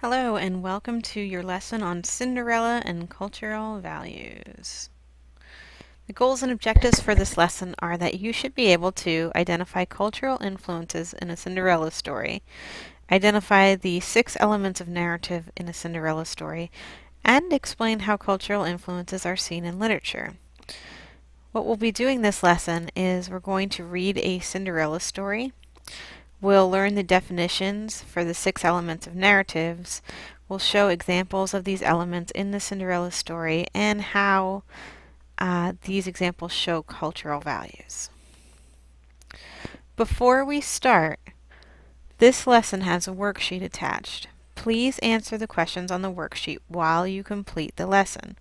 Hello and welcome to your lesson on Cinderella and cultural values. The goals and objectives for this lesson are that you should be able to identify cultural influences in a Cinderella story, identify the 6 elements of narrative in a Cinderella story, and explain how cultural influences are seen in literature. What we'll be doing this lesson is we're going to read a Cinderella story. We'll learn the definitions for the 6 elements of narratives. We'll show examples of these elements in the Cinderella story and how these examples show cultural values. Before we start, this lesson has a worksheet attached. Please answer the questions on the worksheet while you complete the lesson.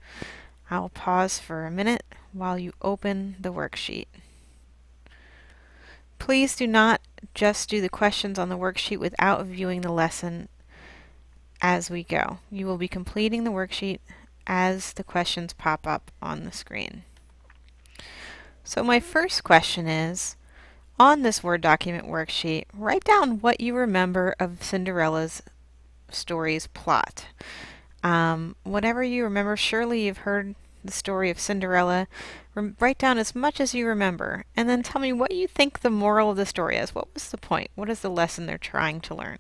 I'll pause for a minute while you open the worksheet. Please do not just do the questions on the worksheet without viewing the lesson as we go. You will be completing the worksheet as the questions pop up on the screen. So my first question is, on this Word document worksheet, write down what you remember of Cinderella's story's plot. Whatever you remember, surely you've heard the story of Cinderella. Write down as much as you remember, and then tell me what you think the moral of the story is. What was the point? What is the lesson they're trying to learn?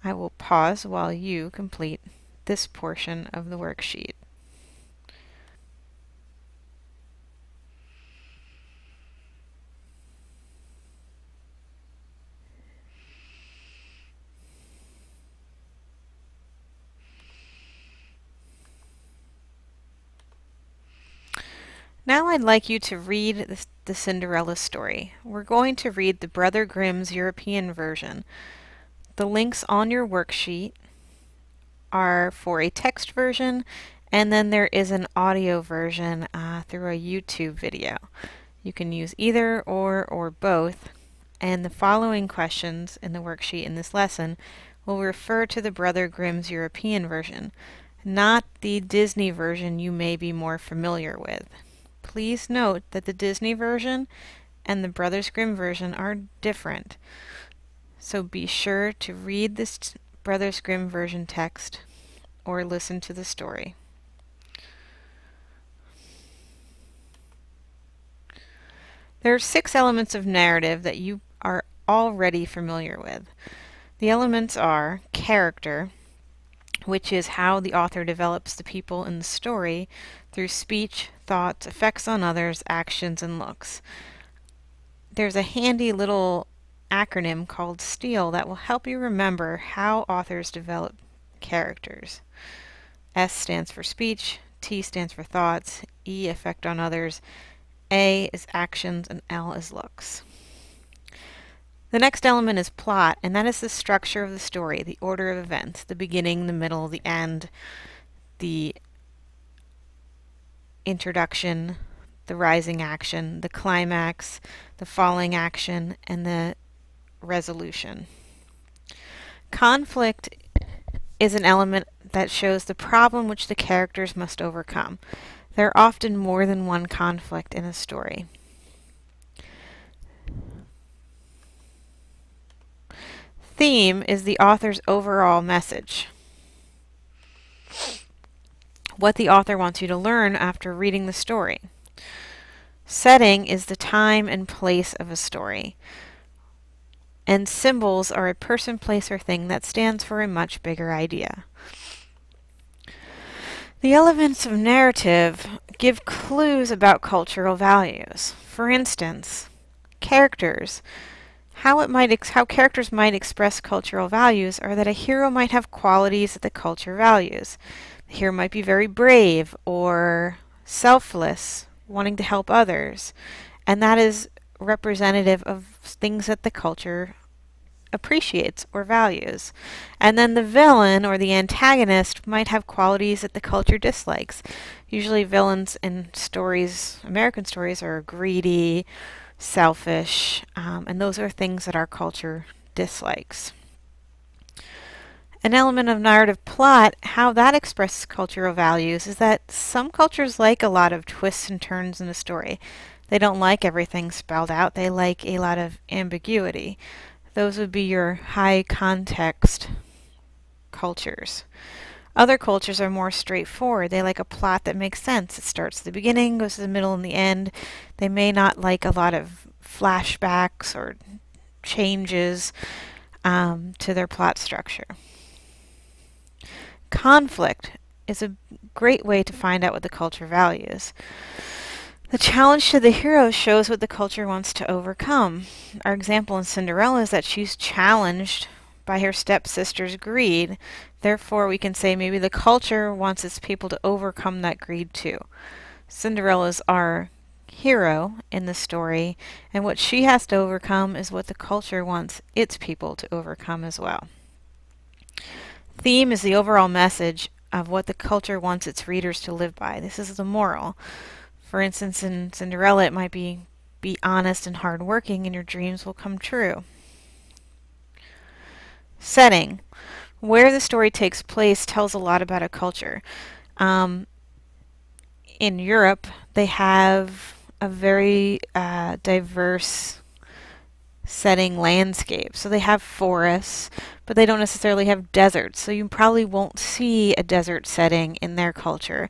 I will pause while you complete this portion of the worksheet. Now I'd like you to read the Cinderella story. We're going to read the Brother Grimm's European version. The links on your worksheet are for a text version, and then there is an audio version through a YouTube video. You can use either or both, and the following questions in the worksheet in this lesson will refer to the Brother Grimm's European version, not the Disney version you may be more familiar with. Please note that the Disney version and the Brothers Grimm version are different, so be sure to read this Brothers Grimm version text or listen to the story. There are 6 elements of narrative that you are already familiar with. The elements are character, which is how the author develops the people in the story through speech, thoughts, effects on others, actions, and looks. There's a handy little acronym called STEAL that will help you remember how authors develop characters. S stands for speech, T stands for thoughts, E effect on others, A is actions, and L is looks. The next element is plot, and that is the structure of the story, the order of events, the beginning, the middle, the end, the introduction, the rising action, the climax, the falling action, and the resolution. Conflict is an element that shows the problem which the characters must overcome. There are often more than one conflict in a story. Theme is the author's overall message. What the author wants you to learn after reading the story. Setting is the time and place of a story. And symbols are a person, place, or thing that stands for a much bigger idea. The elements of narrative give clues about cultural values. For instance, characters. How characters might express cultural values are that a hero might have qualities that the culture values. The hero might be very brave or selfless, wanting to help others, and that is representative of things that the culture appreciates or values. And then the villain or the antagonist might have qualities that the culture dislikes. Usually villains in stories, American stories, are greedy, selfish, and those are things that our culture dislikes. An element of narrative plot, how that expresses cultural values, is that some cultures like a lot of twists and turns in a story. They don't like everything spelled out. They like a lot of ambiguity. Those would be your high context cultures. Other cultures are more straightforward. They like a plot that makes sense. It starts at the beginning, goes to the middle, and the end. They may not like a lot of flashbacks or changes to their plot structure. Conflict is a great way to find out what the culture values. The challenge to the hero shows what the culture wants to overcome. Our example in Cinderella is that she's challenged by her stepsister's greed. Therefore, we can say maybe the culture wants its people to overcome that greed too. Cinderella's our hero in the story, and what she has to overcome is what the culture wants its people to overcome as well. Theme is the overall message of what the culture wants its readers to live by. This is the moral. For instance, in Cinderella, it might be honest and hardworking and your dreams will come true. Setting. Where the story takes place tells a lot about a culture. In Europe, they have a very diverse setting landscape. So they have forests, but they don't necessarily have deserts. So you probably won't see a desert setting in their culture.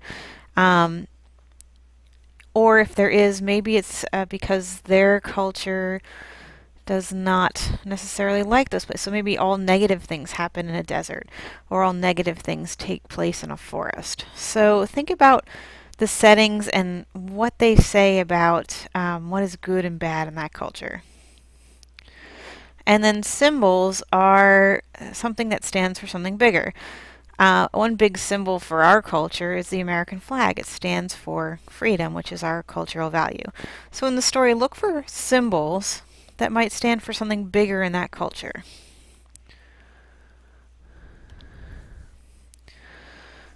Or if there is, maybe it's because their culture does not necessarily like those places. So maybe all negative things happen in a desert, or all negative things take place in a forest. So think about the settings and what they say about what is good and bad in that culture. And then symbols are something that stands for something bigger. One big symbol for our culture is the American flag. It stands for freedom, which is our cultural value. So in the story, look for symbols that might stand for something bigger in that culture.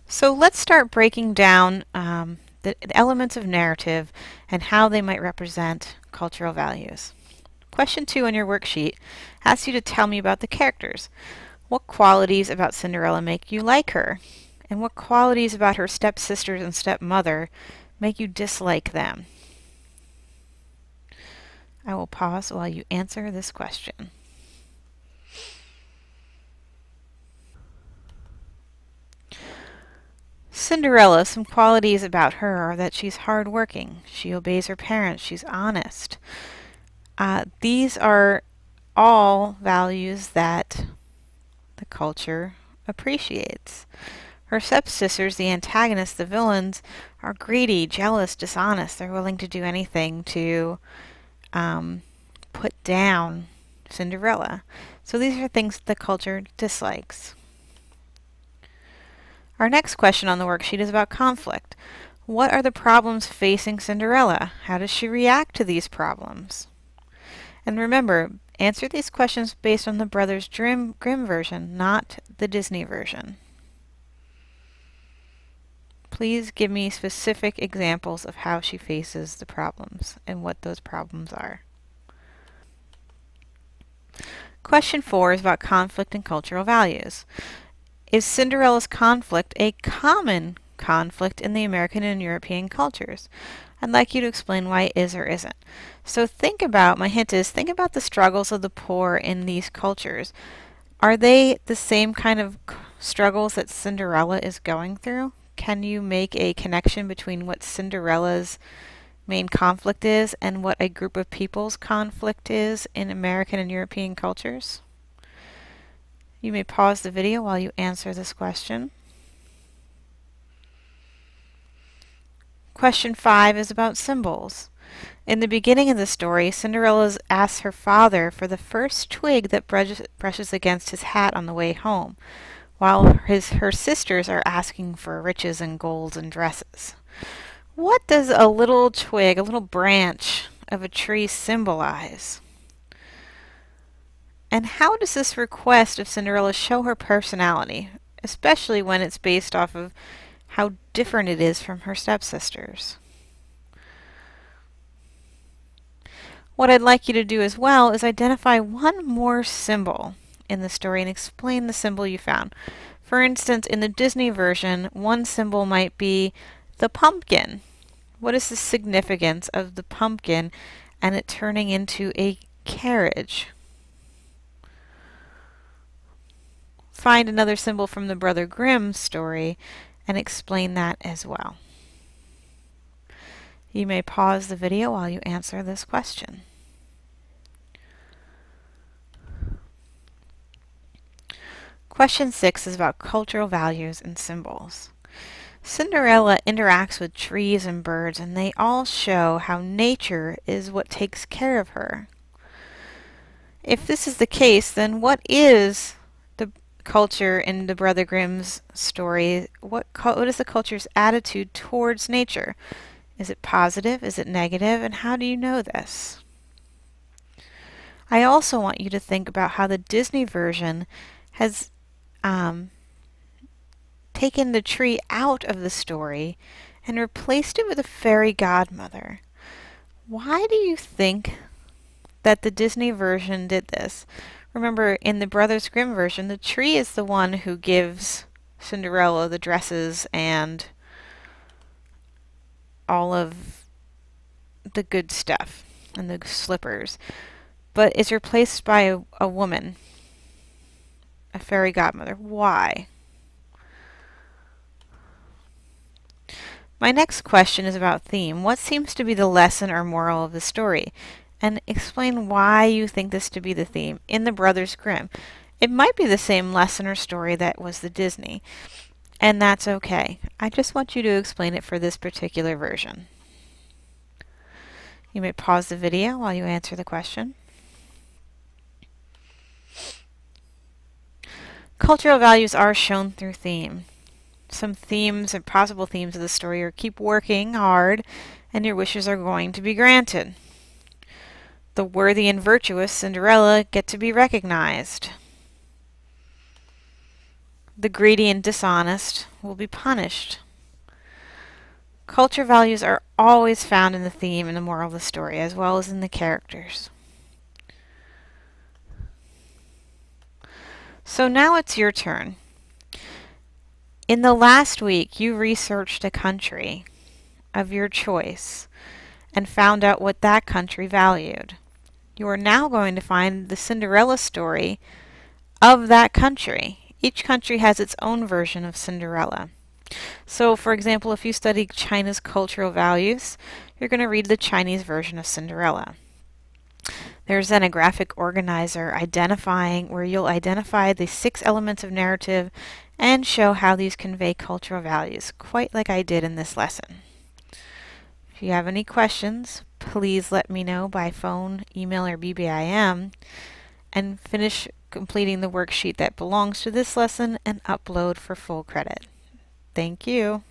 So let's start breaking down the elements of narrative and how they might represent cultural values. Question 2 on your worksheet asks you to tell me about the characters. What qualities about Cinderella make you like her? And what qualities about her stepsisters and stepmother make you dislike them? I will pause while you answer this question. Cinderella, some qualities about her are that she's hardworking, she obeys her parents, she's honest. These are all values that the culture appreciates. Her stepsisters, the antagonists, the villains, are greedy, jealous, dishonest. They're willing to do anything to put down Cinderella. So these are things the culture dislikes. Our next question on the worksheet is about conflict. What are the problems facing Cinderella? How does she react to these problems? And remember, answer these questions based on the Brothers Grimm version, not the Disney version. Please give me specific examples of how she faces the problems and what those problems are. Question 4 is about conflict and cultural values. Is Cinderella's conflict a common conflict in the American and European cultures? I'd like you to explain why it is or isn't. So think about, my hint is, think about the struggles of the poor in these cultures. Are they the same kind of struggles that Cinderella is going through? Can you make a connection between what Cinderella's main conflict is and what a group of people's conflict is in American and European cultures? You may pause the video while you answer this question. Question 5 is about symbols. In the beginning of the story, Cinderella asks her father for the first twig that brushes against his hat on the way home, while her sisters are asking for riches and gold and dresses. What does a little twig, a little branch of a tree symbolize? And how does this request of Cinderella show her personality, especially when it's based off of how different it is from her stepsisters? What I'd like you to do as well is identify one more symbol in the story and explain the symbol you found. For instance, in the Disney version, one symbol might be the pumpkin. What is the significance of the pumpkin and it turning into a carriage? find another symbol from the Brother Grimm story and explain that as well. You may pause the video while you answer this question. Question 6 is about cultural values and symbols. Cinderella interacts with trees and birds, and they all show how nature is what takes care of her. If this is the case, then what is the culture in the Brother Grimm's story? What is the culture's attitude towards nature? Is it positive? Is it negative? And how do you know this? I also want you to think about how the Disney version has taken the tree out of the story and replaced it with a fairy godmother. Why do you think that the Disney version did this? Remember, in the Brothers Grimm version, the tree is the one who gives Cinderella the dresses and all of the good stuff and the slippers, but it's replaced by a woman, a fairy godmother. Why? My next question is about theme. What seems to be the lesson or moral of the story? And explain why you think this to be the theme in the Brothers Grimm. It might be the same lesson or story that was the Disney, and that's okay. I just want you to explain it for this particular version. You may pause the video while you answer the question. Cultural values are shown through theme. Some themes and possible themes of the story are keep working hard and your wishes are going to be granted. The worthy and virtuous Cinderella get to be recognized. The greedy and dishonest will be punished. Culture values are always found in the theme and the moral of the story, as well as in the characters. So now it's your turn. In the last week, you researched a country of your choice and found out what that country valued. You are now going to find the Cinderella story of that country. Each country has its own version of Cinderella. So, for example, if you study China's cultural values, you're going to read the Chinese version of Cinderella. There's then a graphic organizer where you'll identify the 6 elements of narrative and show how these convey cultural values, quite like I did in this lesson. If you have any questions, please let me know by phone, email, or BBIM, and finish completing the worksheet that belongs to this lesson and upload for full credit. Thank you.